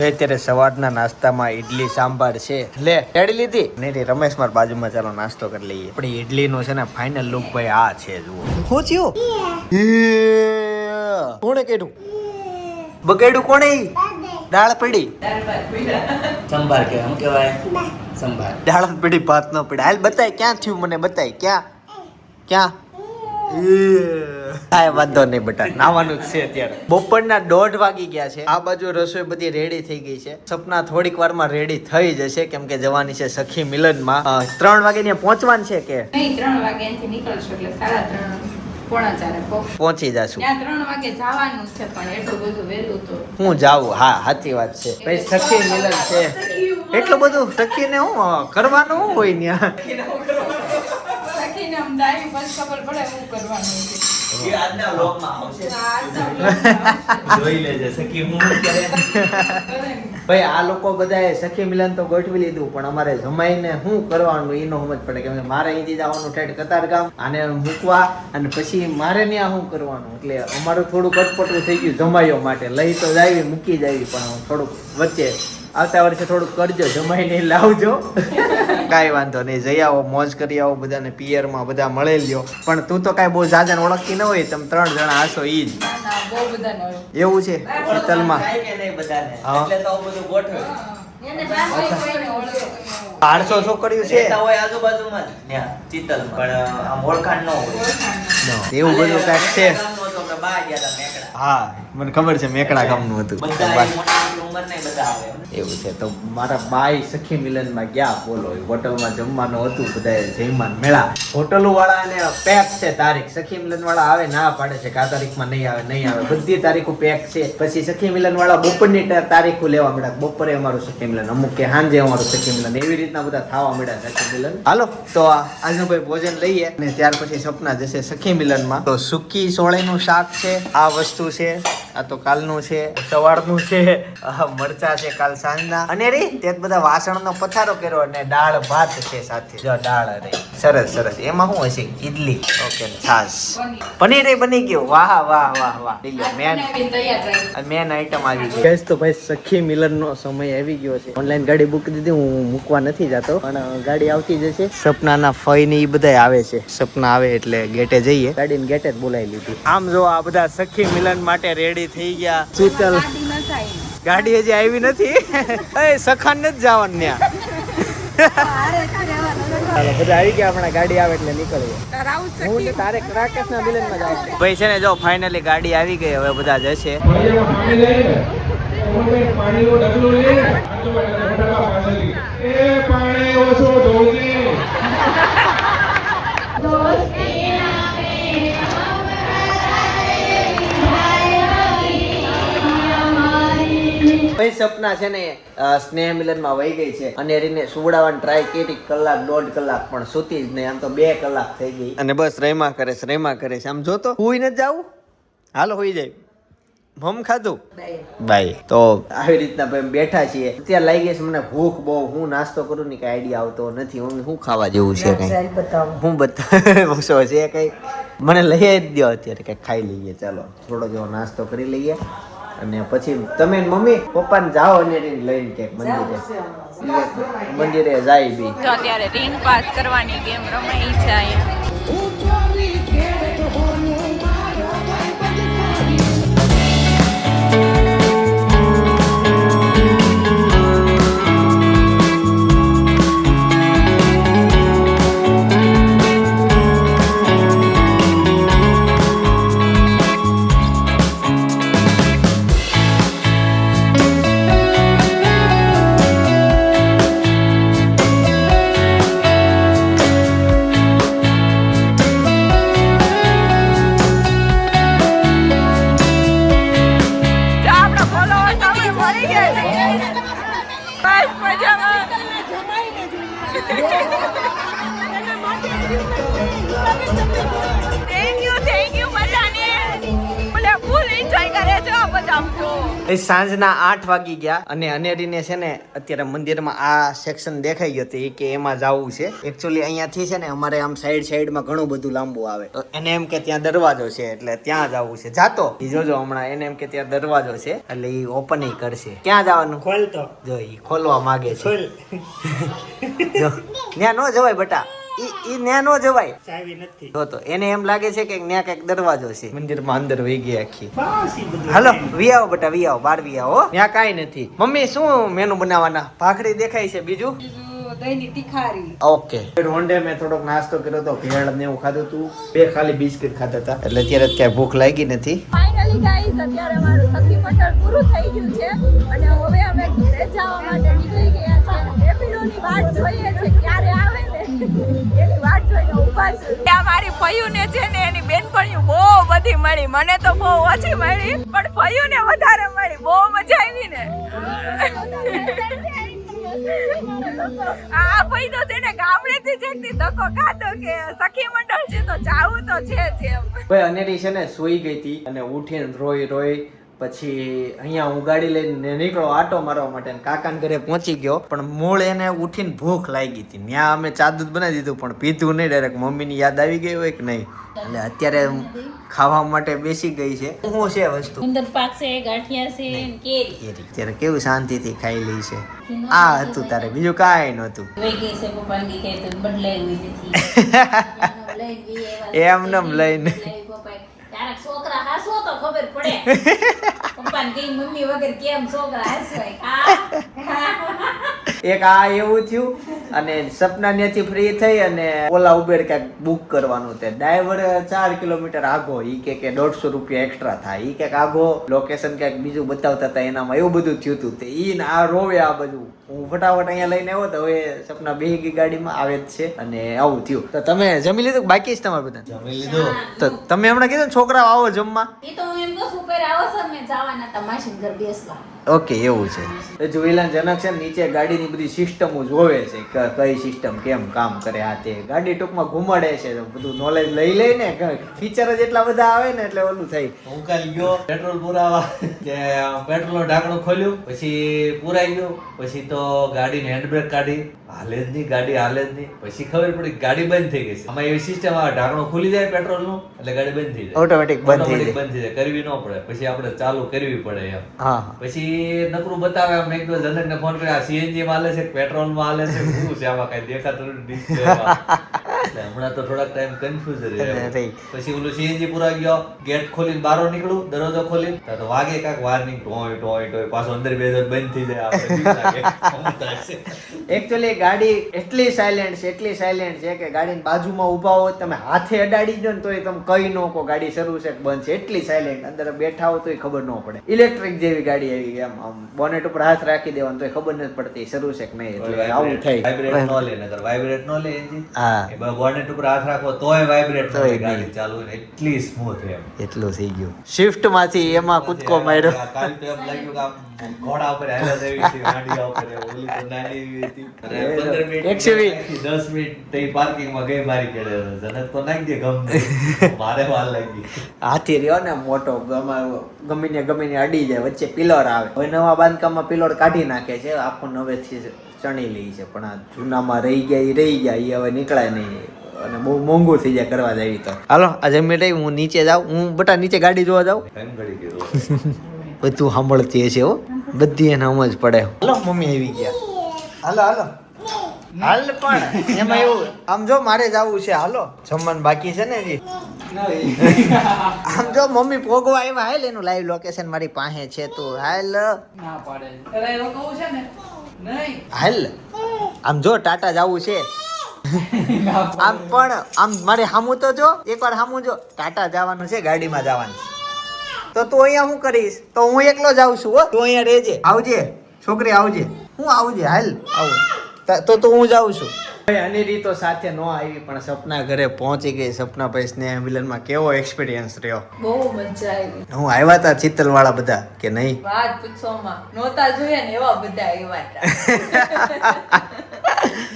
અત્યારે સવારના નાસ્તામાં ઈડલી સાંભાર છે. લે એડી લીધી નહીં રે રમેશ માર બાજુમાં ચાલો નાસ્તો કરી લઈએ. આપણી ઈડલી નો છે ને ફાઇનલ લુક ભાઈ આ છે. જુઓ શું થયું? કોણે કર્યું? બગાડ્યું કોણે? દાળ પડી સંભાર કે શું કહેવાય? સંભાર દાળ પડી ભાત નો પડી. હાલ બતાય ક્યાં થયું મને બતાય ક્યાં કાંઈ વાંધો નહીં બેટા નાવાનું જ છે. અત્યારે બપોરના 1:30 વાગી ગયા છે. આ બાજુ રસોઈ બધી રેડી થઈ ગઈ છે. સપના થોડીક વારમાં રેડી થઈ જશે કેમ કે જવાની છે સખી મિલનમાં. 3 વાગે ત્યાં પહોંચવાનું છે કે નહીં? 3 વાગે અહીંથી નીકળશું એટલે 3:30 પોણા 4 પહોંચી જશું. ત્યાં 3 વાગે જવાનું છે પણ એટલું બધું વહેલું તો હું જાઉં. હા સાચી વાત છે ભાઈ. સખી મિલન છે એટલું બધું સખીને હું કરવાનું શું હોય ત્યાં? સખીને અમદાવાદ બસ ખબર પડે શું કરવાનું છે. એ આજના વ્લોગમાં આવશે. જોઈ લેજે સખી હું કરે. ભાઈ આ લોકો બધાએ સખી મિલન તો ગોઠવી લીધું પણ અમારે જમાઈને શું કરવાનું એનો સમજ પડે કેમ કે મારે અહીંથી જવાનું ઠેઠ કતારગામ આને મૂકવા અને પછી મારે ત્યાં શું કરવાનું એટલે અમારું થોડું કટપટું થઈ ગયું જમાઈઓ માટે. લઈ તો જાવી મૂકી જાવી પણ થોડુંક વચ્ચે આવતા વર્ષે થોડુંક કરજો જમાઈને લાવજો. કાંઈ વાંધો નહીં જઈ આવો મોજ કરી આવો બધાને પિયરમાં બધા મળી લ્યો. પણ તું તો કાંઈ બહુ જાજાને ઓળખતી ન હોય તમે 3 જણા હશો ઈ જ. બહુ બધા નવે એવું છે શીતલમાં 800 છોકરીઓ છે એવું બધું કાંઈક છે. હા મને ખબર છે મેકડા ગામનું હતું એવું છે. તો મારા બાઈ સખી મિલનમાં ગયા બોલો હોટલમાં જમવાનું હતું બધાએ જયમાન મેળા. હોટલો વાળાને પેક છે તારીખ. સખી મિલન વાળા આવે ના પાડે છે કે આ તારીખમાં નહીં આવે બધી તારીખો પેક છે. પછી સખી મિલન વાળા બપોરની તારીખો લેવા મળ્યા. બપોરે અમારું સખી મિલન અમુક કે સાંજે અમારું સખી મિલન એવી રીતના બધા થવા મળ્યા સખી મિલન. હાલો તો આજનું ભાઈ ભોજન લઈએ અને ત્યાર પછી સપના જશે સખી મિલનમાં. તો સુકી સોળેનું શાક છે. આ વસ્તુ છે. આ તો કાલનું છે સવારનું છે. મરચા છે કાલ સાંજના. અને રે તે બધા વાસણનો પથારો કર્યો અને દાળ ભાત છે સાથે. જો દાળ રે સરસ એમાં શું હશે? ઈડલી ઓકે છાસ પનીર એ બની ગયું. વાહ મેન આઈટમ આવી ગઈ. તો ભાઈ સખી મિલનનો સમય આવી ગયો છે. ઓનલાઈન ગાડી બુક દીધી. હું મૂકવા નથી જતો પણ ગાડી આવતી જશે. સપનાના ફઈ ને ઈ બધા આવે છે. સપના આવે એટલે ગેટે જઈએ. ગાડીને ગેટે જ બોલાવી લીધી. આમ જો આ બધા સખી મિલન માટે રેડી થઈ ગયા. શીતલ ગાડી હજી આવી નથી. સખાન નથી જવાનું ત્યાં. બધા આવી ગયા. આપણા ગાડી આવે એટલે નીકળીએ. હું તારે રાકેશ ના મિલન માં જાઉં. ભાઈ છે ને જો ફાઇનલી ગાડી આવી ગઈ. હવે બધા જશે. ભાઈ સપના છે ને સ્નેહ મિલન માં વહી ગઈ છે અને એને સુવડાવવાની ટ્રાય કરી કલાક 1.5 કલાક પણ સુતી જ નહીં. આમ તો 2 કલાક થઈ ગઈ અને બસ રેમા કરે છે. આમ જોતો હુઈ ન જાવું. હાલો હોઈ જાય. મમ ખાધું બાય. તો આવી રીતના ભાઈ બેઠા છીએ. અત્યારે લાગી છે મને ભૂખ બહુ. હું નાસ્તો કરું ને કઈ આઈડિયા આવતો નથી. હું ખાવા જેવું છે કઈ હું બતાવું છે કઈ મને લઈ જ દો અત્યારે કઈ ખાઈ લઈએ. ચાલો થોડો જેવો નાસ્તો કરી લઈએ અને પછી તમે મમ્મી પપ્પા ને જાઓ અને લઈને કે મંદિરે જાય બી. તો અત્યારે રિંગ પાસ કરવાની ગેમ રમાઈ છે અહીંયા. થેન્ક યુ બધાને. ફૂલ એન્જોય કરે છે. જ આમ જો એ સાંજના 8 વાગી ગયા અને અનેરીને છે ને અત્યારે મંદિરમાં આ સેક્શન દેખાઈ ગયો તો એ કે એમાં જવું છે. એકચ્યુઅલી અહીંયાથી છે ને અમારે આમ સાઈડમાં ઘણું બધું લાંબુ આવે તો એને એમ કે ત્યાં દરવાજો છે એટલે ત્યાં જવું છે. જાતો ઈ જોજો હમણાં એને એમ કે ત્યાં દરવાજો છે એટલે ઈ ઓપન કરશે. ક્યાં જવાનું? ખોલતો જો ઈ ખોલવા માંગે છે. જો ત્યાં નો જવાય બટા, ઈ ન્યા નો જવાય, ચાવી નથી. તો એને એમ લાગે છે કે ન્યા કઈક દરવાજો છે. મંદિરમાં અંદર વહી ગઈ આખી. હાલો વી આવો બટા, વી આવો, બહાર વી આવો. ત્યાં કાંઈ નથી. મમ્મી શું મેનુ બનાવવાના? ભાખરી દેખાય છે, બીજું દહીંની તિખારી. ઓકે. રોંડે મેં થોડોક નાસ્તો કર્યો તો, ભેળ ને એવું ખાધું હતું, 2 ખાલી બિસ્કિટ ખાધા હતા એટલે અત્યારે ક્યાંય ભૂખ લાગી નથી. ફાઇનલી ગાઈસ અત્યારે અમારું સખી મંડળ પૂરું થઈ ગયું છે અને હવે અમે ઘરે જવા માટે નીકળી ગયા છે. રેપિડોની વાટ જોઈએ છે ક્યારે આવે ને એની વાટ જોઈને ઊભા છે. ત્યાં મારી ફયુને છે ને એની બેનપણીઓ બહુ બધી મળી. મને તો બહુ ઓછી મળી પણ ફયુને વધારે મળી. બહુ મજા આવી ને. આ ભાઈ તો તેને ગામડેથી જ એકથી ધક્કો ખાધો કે સખી મંડળ છે તો જાવું તો છે જ એમ. ભાઈ અનેરી છે ને સુઈ ગઈ હતી અને ઉઠીને રોઈ પછી અહીંયા હું ગાડી લઈને નીકળો આટો મારવા માટે. કાકાના ઘરે પહોંચી ગયો પણ મૂળ એને ઉઠીને ભૂખ લાગી હતી. ત્યાં અમે ચા દૂધ બનાવી દીધું પણ પીધું નહીં. ડાયરેક્ટ મમ્મીની યાદ આવી ગઈ હોય કે નહીં એટલે અત્યારે ખાવા માટે બેસી ગઈ છે. શું છે વસ્તુ? ઉંદર પાક છે, ગાંઠિયા છે, કેરી. અત્યારે કેવું શાંતિથી ખાઈ લી છે. આ હતું તારે, બીજું કાંઈ નહોતું. વહી ગઈ છે પપ્પાની કે તો બદલાવી નથી. એમ લઈને ક્યારેક છોકરા હાસવો તો ખબર પડે. પપ્પાને કઈ મમ્મી વગર કેમ છોકરા હાસવાય. એક આ એવું થયું અને સપના ત્યાંથી ફ્રી થઈ અને ઓલા ઉબેર ક્યાંક બુક કરવાનું તે ડ્રાઈવર 4 કિલોમીટર આગો, ઈ કે 150 રૂપિયા એક્સ્ટ્રા થાય, ઈ કે આગો લોકેશન ક્યાંક બીજું બતાવતા હતા એનામાં એવું બધું થયું હતું. તે ઈ ને આ રોવે આ બધું. હું ફટાફટ અહીંયા લઈને આવ્યો તો હવે સપના બેહી ગઈ ગાડીમાં આવે જ છે અને આવું થયું. તો તમે જમી લીધું? બાકી જ તમારે બધા જમી લીધું? તો તમે હમણાં કીધું છોકરાઓ આવો જમવા. ઈ તો હું એમ કહું ઉપર આવો છો મેં જવાના હતા માસીન ઘર બેસવા. ઓકે એવું છે. જોઈલાન જનક છે નીચે ગાડીની બધી સિસ્ટમો જોવે છે કે કઈ સિસ્ટમ કેમ કામ કરે. આ તે ગાડી ટૂંકમાં ઘુમાડે છે, બધું નોલેજ લઈ લે ને. ફીચર જ એટલા બધા આવે ને એટલે ઓલું થાય. હું કાલ ગયો પેટ્રોલ પુરાવા કે પેટ્રોલ નું ઢાંકણું ખોલ્યું પછી પુરાઈ ગયું. પછી તો ગાડીની હેન્ડબ્રેક કાઢી, હાલે જ નહીં ગાડી, હાલે જ નહીં. પછી ખબર પડી ગાડી બંધ થઈ ગઈ છે. આમાં એવી સિસ્ટમ આવે ઢાંકણું ખુલી જાય પેટ્રોલ નું એટલે ગાડી બંધ થઈ જાય, ઓટોમેટિક બંધ થઈ જાય. બંધ થઈ જાય, કરવી ન પડે. પછી આપણે ચાલુ કરવી પડે એમ. હા પછી નકરું બતાવે આમ. એક દિવસ જનક ને ફોન કર્યો, સીએનજી માં હાલે છે પેટ્રોલ માં હાલે છે, શું છે આમાં કઈ દેખાતું નથી. હમણાં તો થોડાક ટાઈમ કન્ફ્યુઝ રહે. પછી ઓલું સીએનજી પૂરા ગયો, ગેટ ખોલીને બહાર નીકળું, દરવાજો ખોલી તો વાગે કાંક વાર્નિંગ ટોય ટોય ટોય, પાછો અંદર બેસો બંધ થઈ જાય. એકચ્યુઅલી ગાડી એટલી સાયલેન્ટ છે કે ગાડીની બાજુમાં ઊભા હોય તમે હાથે અડાડી દો ને તોય તમે કઈ ન કહો ગાડી શરૂ છે કે બંધ છે. એટલી સાયલેન્ટ. અંદર બેઠા હો તોય ખબર ન પડે. ઇલેક્ટ્રિક જેવી ગાડી આવી એમ. આમ બોનેટ ઉપર હાથ રાખી દેવાનો તોય ખબર નથી પડતી શરૂ છે કે નહીં. એટલે આવું થાય. વાઇબ્રેટ નો લે, નકર વાઇબ્રેટ નો લે એન્જિન. હા બોનેટ ઉપર હાથ રાખો તોય વાઇબ્રેટ નો લે ગાડી ચાલુ ને. એટલી સ્મૂથ એમ. એટલું થઈ ગયું. શિફ્ટ માંથી એમાં કૂદકો માર્યો. કાલ તો એમ લાગ્યું કે આમ ઘોડા ઉપર હાલ્યા જેવી છે, ગાડીયા ઉપર. ઓલી તો નાની એવી હતી. અને 15 મિનિટ 10 મિનિટ તે પાર્કિંગ માં ગઈ મારી કેડે. જનક તો નાખી દે ગમ. મારે વાર લાગી. હાથી રહ્યો ને મોટો, ગમીને અડી જાય, વચ્ચે પિલર આવે. હવે નવા બાંધકામમાં પિલર કાઢી નાખે છે, આખો નવેથી ચણી લે છે. પણ આ જૂનામાં રહી ગયા એ હવે નીકળાય નહીં અને બહુ મોંઘું થઈ જાય કરવા જાય તો. હાલો આ જમી લઈ, હું નીચે જાઉં. હું બટા નીચે ગાડી જોવા જાઉં. ટાઈમ ઘડી ગયો. બધું સાંભળતી હશે હો, બધી એને સમજ પડે. હાલો મમ્મી આવી ગયા. હાલો હાલ પણ એમાં એવું આમ જો મારે જવું છે. હાલો જમવાનું બાકી છે ને હજી. આમ જો મમ્મી પોગવા આવ્યા. હાલ એનું લાઈવ લોકેશન મારી પાસે છે. તું હાલ ના પાડે. અરે એવું કહું છે ને નહીં. હાલ આમ જો ટાટા જવું છે. આમ પણ આમ મારે સામું તો જો, એકવાર સામું જો. ટાટા જવાનું છે, ગાડીમાં જવાનું. તો તું અહીંયા શું કરીશ? તો હું એકલો જાઉં છું. હો તું અહીંયા રહેજે. આવજે છોકરી આવજે. હું આવજે. હાલ આવું તો હું જાઉં છું. અનેરી તો સાથે ન આવી પણ સપના ઘરે પહોંચી ગઈ. સપના ભાઈ સ્નેહ મિલનમાં કેવો એક્સપિરિયન્સ રહ્યો? બહુ મજા આવી. હું આવ્યા હતા ચિત્તલ વાળા બધા કે નહીં? વાત પૂછવામાં નહોતા જોયા ને એવા બધા આવ્યા હતા.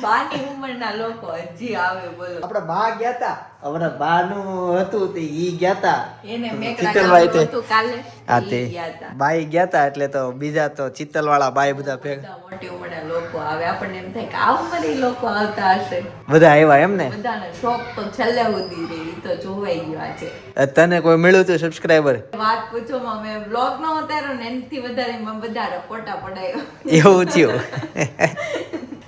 બાની ઉંમરના લોકો હજી આવે બોલો. આપડા બા ગયા તા, અમારા બા નું હતું તે ઈ ગયા તા. એને મેકડા ચિત્તલભાઈ કામ તે હતું કાલે. હા ઈ તે ગયા તા. બાઈ ગયા તા એટલે તો બીજા તો ચિત્તલ વાળા બાઈ બધા ભેગા બધા મોટી ઉંમરના લોકો આવે, આપણને એમ થાય કે આ ઉંમરે ઈ લોકો આવતા હશે. બધા આવ્યા એમ ને. બધાને શોખ તો છેલ્લે સુધી રહી, ઈ તો જોવાઈ ગયો છે. તને કોઈ મળ્યું તું સબસ્ક્રાઇબર? વાત પૂછો માં, મેં બ્લોગ નો ઉતાર્યો ને એનાથી વધારે મેં બધા ફોટા પડાયો. એવું થયું.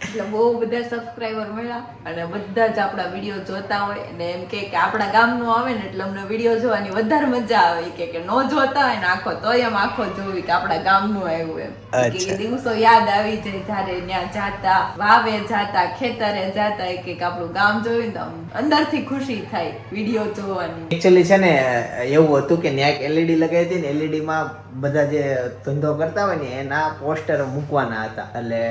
એટલે બહુ બધા સબસ્ક્રાઇબર મળ્યા અને બધા જ આપણા વિડીયો જોતા હોય અને એમ કે આપણા ગામનું આવે ને એટલે અમને વિડીયો જોવાની વધારે મજા આવે કે નો જોતા હોય ને આખો તોય એમ આખો જોવી કે આપણા ગામનું આવ્યું એમ કે એ દિવસો યાદ આવી જાય જ્યારે ત્યાં જાતા, વાવે જાતા, ખેતરે જાતા, એક આપણું ગામ જોયું ને આમ અંદરથી ખુશી થાય વિડીયો જોવાની. એકચ્યુઅલી છે ને એવું હતું કે ત્યાં એક LED લગાવી હતી ને, LED માં બધા જે ધંધો કરતા હોય ને એના પોસ્ટર મૂકવાના હતા. એટલે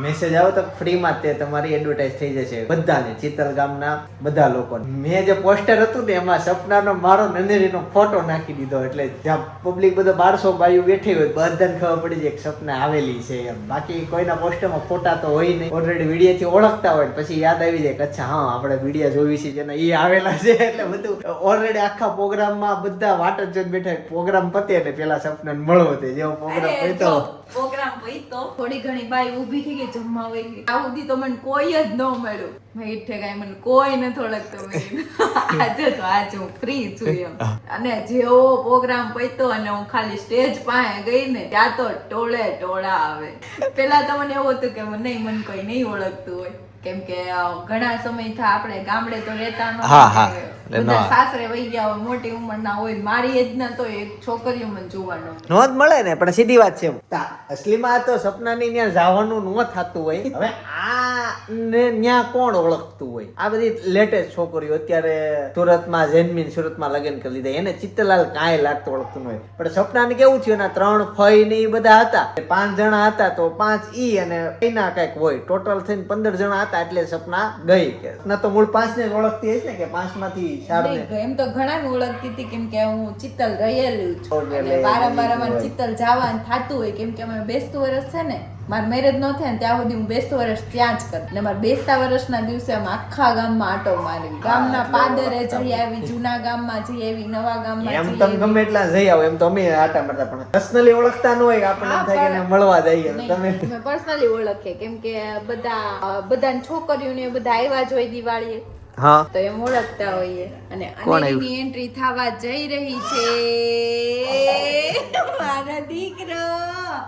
મેસેજ આવ્યો તો ફ્રીમાં તે તમારી એડવર્ટાઇઝ થઈ જશે બધાને, ચિત્તલ ગામના બધા લોકો. મેં જે પોસ્ટર હતું ને એમાં સપનાનો મારો નંદેરીનો ફોટો નાખી દીધો. એટલે જ્યાં પબ્લિક બધા 1200 બાયું બેઠી હોય બધાને ખબર પડી જાય કે સપના આવેલી છે એમ. બાકી કોઈના પોસ્ટરમાં ફોટા તો હોય નહીં, ઓલરેડી વિડીયોથી ઓળખતા હોય પછી યાદ આવી જાય કે અચ્છા હા આપણે વિડીયો જોવી છે જેને એ આવેલા છે. એટલે બધું ઓલરેડી આખા પ્રોગ્રામમાં બધા વાટ જ જોઈને બેઠા. પ્રોગ્રામ પતે એટલે પેલા સપનાને મળવો તે જેવો પ્રોગ્રામ પત્યો. પ્રોગ્રામ પૈતો થોડી ઘણી બાઈ ઊભી થઈ ગઈ જમવા વઈ ગઈ. આ સુધી તો મને કોઈ જ ન મળ્યું. મેં ઈઠે કાંઈ મને કોઈ નથી ઓળખતો. આજે તો આજે હું ફ્રી છું એમ. અને જેવો પ્રોગ્રામ પૈતો અને હું ખાલી સ્ટેજ પાસે ગઈ ને ત્યાં તો ટોળે ટોળા આવે. પેલા તો મને એવું હતું કે મને કોઈ નહીં ઓળખતું હોય કેમ કે ઘણા સમયથી આપણે ગામડે તો રહેતા ન હોય, બધા સાસરે વહી ગયા હોય, મોટી ઉંમરના હોય. મારી એજ ના તો એક છોકરીઓ મને જોવાનો નો જ મળે ને. પણ સીધી વાત છે અસલીમાં તો સપનાની ત્યાં જવાનું ન થતું હોય. હવે આ ને ત્યાં કોણ ઓળખતું હોય? આ બધી લેટેસ્ટ છોકરીઓ અત્યારે સુરતમાં જેન્મિન સુરતમાં લગ્ન કરી લીધા, એને ચિત્તલાલ કાંઈ લાગતું ઓળખતું હોય. પણ સપનાને કેવું થયું એના 3 ફઈ ને એ બધા હતા, 5 જણા હતા તો 5 ઈ અને એના કઈક હોય, ટોટલ થઈને 15 જણા હતા. એટલે સપના ગઈ કે ના તો મૂળ 5 ને ઓળખતી હશે ને કે 5 માંથી 4 ને. એમ તો ઘણા ને ઓળખતી હતી કેમ કે હું ચિત્તલ રહેલું છું અને વારંવાર અમારે ચિત્તલ જવાનું થતું હોય કેમ કે અમે બેસતું વર્ષ છે ને મારા મેરેજ ન થાય ને ત્યાં સુધી હું બેસતું વર્ષ ત્યાં જ કરું. અને મારા બેસતા વર્ષના દિવસે અમે આખા ગામમાં આટો મારી, ગામના પાદરે જઈ આવી, જૂના ગામમાં જઈ આવી, નવા ગામમાં એમ તમે ગમે એટલા જઈ આવો એમ તો અમે આટા મારતા પણ પર્સનલી ઓળખતા ન હોય આપણને એમ થાય કે મળવા જઈએ. તમે અમે પર્સનલી ઓળખીએ કેમ કે બધા છોકરીઓને બધા આવ્યા જ હોય દિવાળીએ હા તો એમ ઓળખતા હોઈએ. અને અનેરીની એન્ટ્રી થવા જઈ રહી છે મારા દીકરો.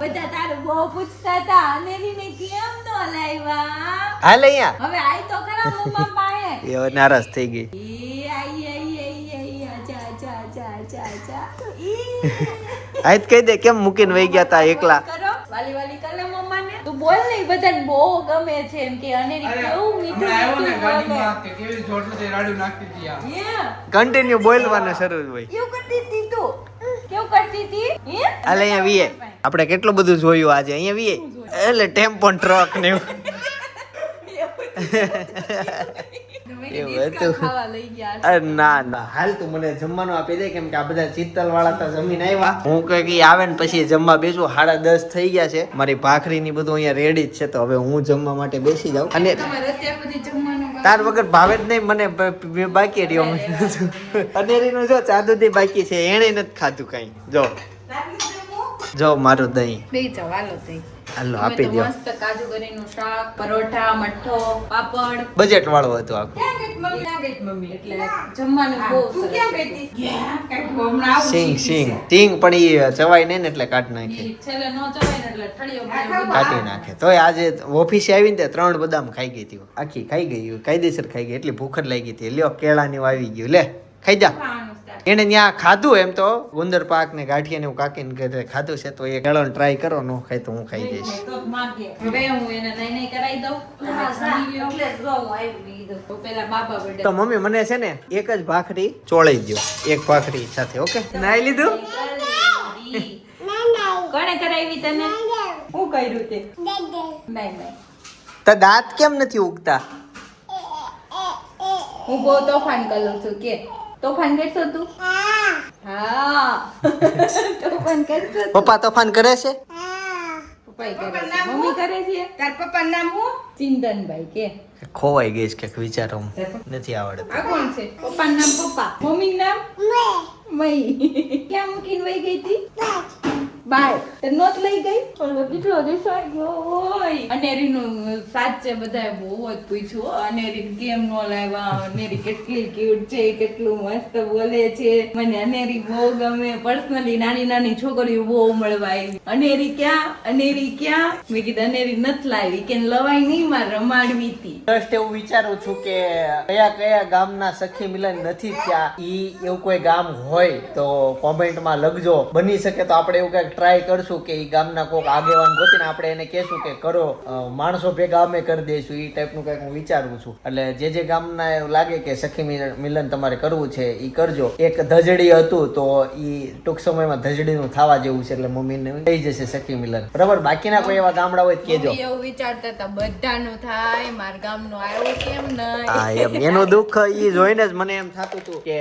બધા તારું બહુ પૂછતા હતા અનેરીને કેમ નો લાવ્યા. હાલ અહીંયા હવે આઈ તો ખરા મમ્મા પાસે. એ નારાજ થઈ ગઈ. ઈ આઈ જા જા જા જા જા. આજ કહી દે કેમ મૂકીને વહી ગયા તા એકલા. કરો વાલી વાલી કરે મમ્માને. તું બોલ ને બધાને બહુ ગમે છે એમ કે અનેરી કેવું મીઠું મીઠું બોલે. કેવી જોરથી રાડું નાખતી હતી આ. Yeah. કન્ટિન્યુ બોલવાનું શરૂ હોય. કેવું કરતી હતી તું? કેવું કરતી હતી? હે? હાલ અહીંયા વીએ આપણે કેટલું બધું જોયું આજે. અહીંયા વીએ એટલે ટેમ્પો ટ્રક ને એવું હતું. ખાવા લઈ ગયા. અરે ના ના હાલ તું મને જમવાનું આપી દે કેમ કે આ બધા ચિત્તલ વાળા તો જમીન આવ્યા. હું કઈ આવે ને પછી જમવા બેસું. 10:30 થઈ ગયા છે. મારી ભાખરી ની બધું અહીંયા રેડી જ છે તો હવે હું જમવા માટે બેસી જાઉં. અને તમારે અત્યાર સુધી જમવાનું તાર વગર ભાવે જ નહીં મને બાકી રહ્યો. અનેરીનું જો ચાદુદી બાકી છે એને નથી ખાધું કઈ. જો મારું દહીં બે ચાલો થઈ. હાલો આપી દો. મસ્ત કાજુ કરીનું શાક, પરોઠા, મઠ્ઠો, પાપડ. બજેટ વાળું હતું આખું. ક્યાં ગઈ મમ્મી? ક્યાં ગઈ મમ્મી? એટલે જમવાનું બહુ સરસ. ક્યાં ગઈ હતી? હમણાં આવું સિંગ પણ એ ચવાય નહીં ને એટલે કાઢી નાખે. છેલ્લે નો ચવાય ને એટલે ઠળિયો બધો કાઢી નાખે. તોય આજે ઓફિસે આવીને તે 3 બદામ ખાઈ ગઈ હતી. આખી ખાઈ ગઈ, કાયદેસર ખાઈ ગઈ. એટલી ભૂખ જ લાગી હતી. લ્યો કેળાની આવી ગયું, લે ખાઈ જા. ખાવાનું start. એને ત્યાં ખાધું એમ તો ગુંદર પાક ને ગાંઠિયા ને એવું કાકીને ઘરે ખાધું છે તો એ કેળો ટ્રાય કરો. નો ખાય તો હું ખાઈ જઈશ. તો માગે. હવે હું એને નહીં કરાવી દઉં. એટલે જો આવી દઉં. તો પેલા બાબા બર્થડે. તો મમ્મી મને છે ને એક જ ભાખરી ચોળી દો. એક ભાખરી સાથે ઓકે. નાઈ લીધું? કોણે કરાવી તને? હું કર્યું તે? નહીં. તો દાંત કેમ નથી ઉગતા? હું બહુ તોફાન કરું છું કે તોફાન કરશો તું? હા તોફાન કરશો? પપ્પા તોફાન કરે છે? પપ્પાઈ કરે છે. મમ્મી કરે છે. તાર પપ્પાનું નામ હું? ચિંતનભાઈ કે ખોવાઈ ગઈશ કે વિચારો નથી આવડતું. આ કોણ છે? પપ્પાનું નામ પપ્પા, મમ્મીનું નામ મઈ. ક્યાં મૂકીને વહી ગઈ હતી? બાય. તે નોત લઈ ગઈ? ઓલો કેટલો રિસાઈ ગયો હોય. અનેરીનું સાચે બધાએ બહુ જ પૂછ્યું. અનેરી કેમ નો લાવ્યા? અનેરી કેટલી ક્યુટ છે, કેટલું મસ્ત બોલે છે. મને અનેરી બહુ ગમે. પર્સનલી નાની નાની છોકરીઓ બહુ મળવા આવી. અનેરી ક્યાં? અનેરી ક્યાં? મેં કીધું અનેરી નથી લાવી કે લવાઈ નહીં, મારે રમાડવી હતી. જસ્ટ એવું વિચારું છું કે કયા કયા ગામના સખી મિલન નથી થયા, ઈ એવું કોઈ ગામ હોય તો કોમેન્ટમાં લખજો. બની શકે તો આપણે એવું કઈક ટ્રાય કરશું કે ઈ ગામના કોઈક આગેવાન ગોતીને આપણે એને કહેશું કે કરો, માણસો ભેગા અમે કરી દઈશું. ઈ ટાઈપનું કંઈક હું વિચારું છું. એટલે જે ગામના એવું લાગે કે સખી મિલન તમારે કરવું છે ઈ કરજો. એક ધજડી હતું તો ઈ ટૂંક સમયમાં ધજડીનું થવા જેવું છે, એટલે મમ્મીને થઈ જશે સખી મિલન. બરાબર. બાકીના કોઈ એવા ગામડા હોય તો કહેજો. મમ્મી એવું વિચારતા હતા બધાનું થાય, મારા ગામનું આવ્યું કેમ નહીં. હા એમ એનું દુઃખ ઈ જોઈને જ મને એમ થતું હતું કે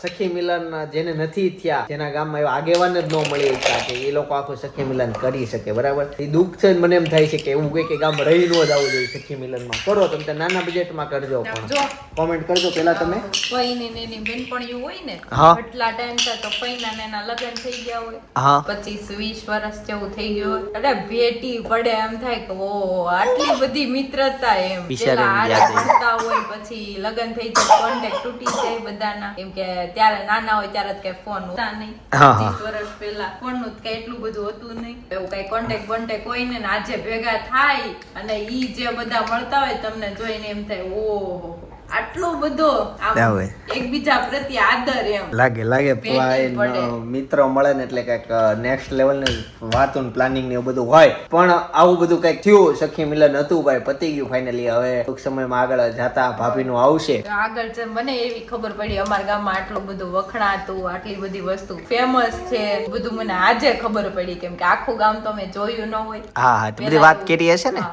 સખી મિલન જેને નથી થયા, જેના ગામમાં એવા આગેવાન જ ન મળી શકતા કે એ લોકો આખું સખી મિલન કરી શકે. બરાબર. એ દુઃખ છે મને એમ થાય છે કે એવું કોઈ ગામ રહી ન જ આવવું જોઈએ સખી મિલનમાં. કરો તમે નાના બજેટમાં કરજો, પણ કોમેન્ટ કરજો પેલા તમે. ફઈને ને એની બેનપણીઓ હોય ને, હા. એટલા ટાઈમ થાય તો ફઈના ને એના લગ્ન થઈ ગયા હોય, હા 25-20 વર્ષ જેવું થઈ ગયું હોય, એટલે ભેટી પડે એમ થાય કે ઓ આટલી બધી મિત્રતા એમ. બિચારાની પેલા યાદ હારે ભણતા હોય, પછી લગ્ન થઈ જાય, કોન્ટેક્ટ તૂટી જાય બધાના. કેમ કે ત્યારે નાના હોય ત્યારે કઈ ફોન હતા નહીં. હા, હા. 25 વર્ષ પહેલા ફોન નું કઈ એટલું બધું હતું નહીં. એવું કઈ કોન્ટેક્ટ હોય ને, આજે ભેગા થાય અને ઈ જે બધા મળતા હોય તમને જોઈને એમ થાય ઓહો આટલો બધો આમ એકબીજા પ્રત્યે આદર એમ લાગે ભેટી પડે. મિત્રો મળે ને એટલે કઈક નેક્સ્ટ લેવલ ની વાતો પ્લાનિંગ ને એવું બધું હોય. પણ આવું બધું કઈક થયું, સખી મિલન હતું ભાઈ, પતી ગયું ફાઇનલી. હવે ટૂંક સમયમાં આગળ જાતા ભાભીનું આવશે. આગળ છે મને એવી ખબર પડી અમારા ગામમાં આટલું બધું વખણાતું, આટલી બધી વસ્તુ ફેમસ છે, બધું મને આજે ખબર પડી. કેમ કે આખું ગામ તો મેં જોયું ન હોય. હા બધી વાત કરી હશે ને.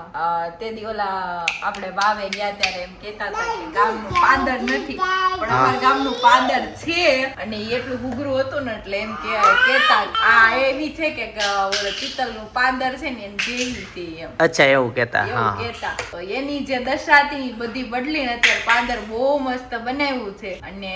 તે દી ઓલા આપણે વાવે ગયા ત્યારે એમ કહેતા હતા કે ગામનું પાદર નથી, પણ અમારા ગામનું પાદર છે. અને ઈ એટલું હુગરું હતું ને એટલે એમ કહેતા આ એવી છે કે ઓલો પિત્તળનું પાદર છે ને એમ જેવી હતી એમ. અચ્છા એવું કહેતા. એવું કહેતા. તો એની જે દશા હતી ઈ બધી બદલીને અત્યારે પાદર બહુ મસ્ત બનાવ્યું છે. અને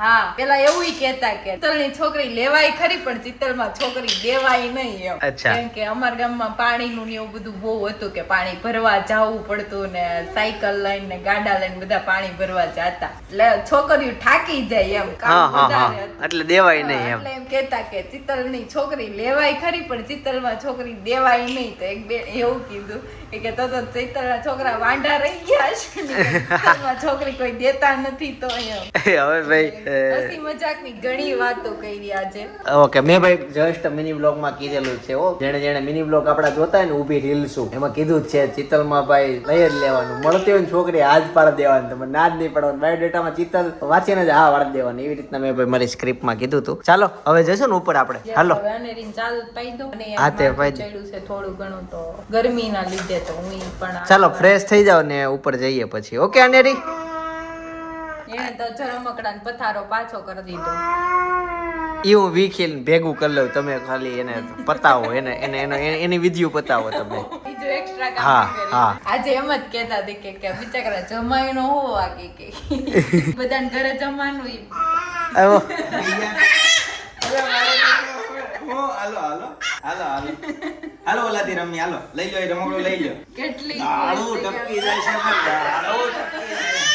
હા પેલા એવું કહેતા કે ચિત્તલની છોકરી લેવાય ખરી પણ ચિત્તલમાં છોકરી દેવાય નહીં એમ. અચ્છા. કેમ કે અમારા ગામમાં પાણીનું ને એવું બધું બહુ હતું કે પાણી ભરવા જવું પડતું ને સાયકલ લઈને ને ગાડા લઈને બધા પાણી ભરવા જતા. એટલે છોકરીઓ થાકી જાય એમ, કામ વધારે હતું. એટલે દેવાય નહીં એમ. એટલે એમ કહેતા કે ચિત્તલની છોકરી લેવાય ખરી પણ ચિત્તલમાં છોકરી દેવાય નહીં. તો એક બે એવું કીધું કે તો ચિત્તલના છોકરા વાંઢા રહી ગયા છે ને, ચિત્તલમાં છોકરી કોઈ દેતા નથી. તો એમ હવે ભાઈ હસી મજાકની ઘણી વાતો કરી આજે. ઓકે મેં ભાઈ જસ્ટ મિની બ્લોગ માં કીધેલું છે. જેણે મિની બ્લોગ આપડા જોતા હોય ને ઊભી રીલ્સું, એમાં કીધું જ છે ચિત્તલમાં ભાઈ લઈ જ લેવાનું. મળતી હોય ને છોકરી હાથ પાડ દેવાનું, તમે ના જ નહીં પડવાનું. બાયોડેટામાં ચિત્તલ વાંચીને જ હા વાળ દેવાની. એવી રીતના મેં ભાઈ મારી સ્ક્રિપ્ટમાં કીધું હતું. ચાલો હવે જશું ને ઉપર આપણે. હાલો હવે અનેરીને ચાલ પાઈ દો. અને હા, તે પાઈ દો. ચડ્યું છે થોડું ઘણું તો ગરમીના લીધે તો હું પણ ચાલો ફ્રેશ થઈ જાવ ને ઉપર જઈએ પછી. ઓકે અનેરી. એને તો રમકડા ને પથારો પાછો કરી દીધો. એ હું વીખીને ભેગું કરી લઉં, તમે ખાલી એને પતાવો, એની વિધિઓ પતાવો તમે. બીજું એક્સ્ટ્રા હા, કામ કરી. હા. આજે એમ જ કહેતા હતી કે બિચારા જમાઈ નો હોવા કે બધાને ઘરે જમવાનું ઈ. આવો. હાલો ઓલાથી રમી, હાલો લઈ લો એ રમકડું લઈ લો. કેટલી દાળુ ખુશ થઈ ટપકી જાય છે પણ દાળુ ટપકી જાય.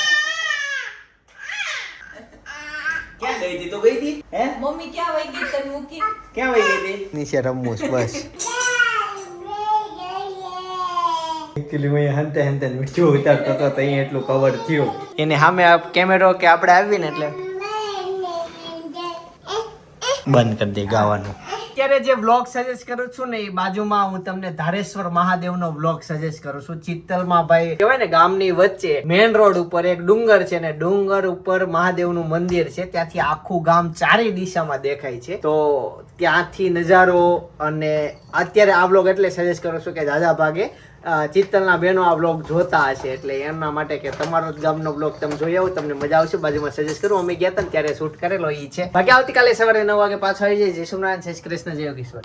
ક્યાં ગઈ હતી? તો ગઈ હતી હે? મમ્મી ક્યાં વહી ગઈ તને મૂકી? ક્યાં વહી ગઈ હતી? નીચે રમવું છે બસ. હંતે મીઠું ઉતારતો હતો તો અહીંયા એટલું કવર થયું. એની સામે કેમેરો કે આપણે આવી ને એટલે બંધ કરી દે ગાવાનું. અત્યારે જે વ્લોગ સજેસ્ટ કરું છું ને એ બાજુમાં હું તમને ધારેશ્વર મહાદેવનો વ્લોગ સજેસ્ટ કરું છું. ચિત્તલમાં ભાઈ કહેવાય ને ગામની વચ્ચે મેઇન રોડ ઉપર એક ડુંગર છે ને ડુંગર ઉપર મહાદેવનું મંદિર છે. ત્યાંથી આખું ગામ ચારે દિશામાં દેખાય છે. તો ત્યાંથી નજારો, અને અત્યારે આ વ્લોગ એટલે સજેસ્ટ કરું છું કે દાદા ભાગે ચિત્તલના બહેનો આ વ્લોગ જોતા હશે, એટલે એમના માટે કે તમારો જ ગામનો વ્લોગ તમે જોઈ આવો, તમને મજા આવશે. બાજુમાં સજેસ્ટ કરું, અમે ગયા હતા ને ત્યારે શૂટ કરેલો ઈ છે. બાકી આવતીકાલે સવારે 9 વાગે પાછો આવી જાય. જય સોમનાથ, જય શ્રી કૃષ્ણ, જય યોગેશ્વર.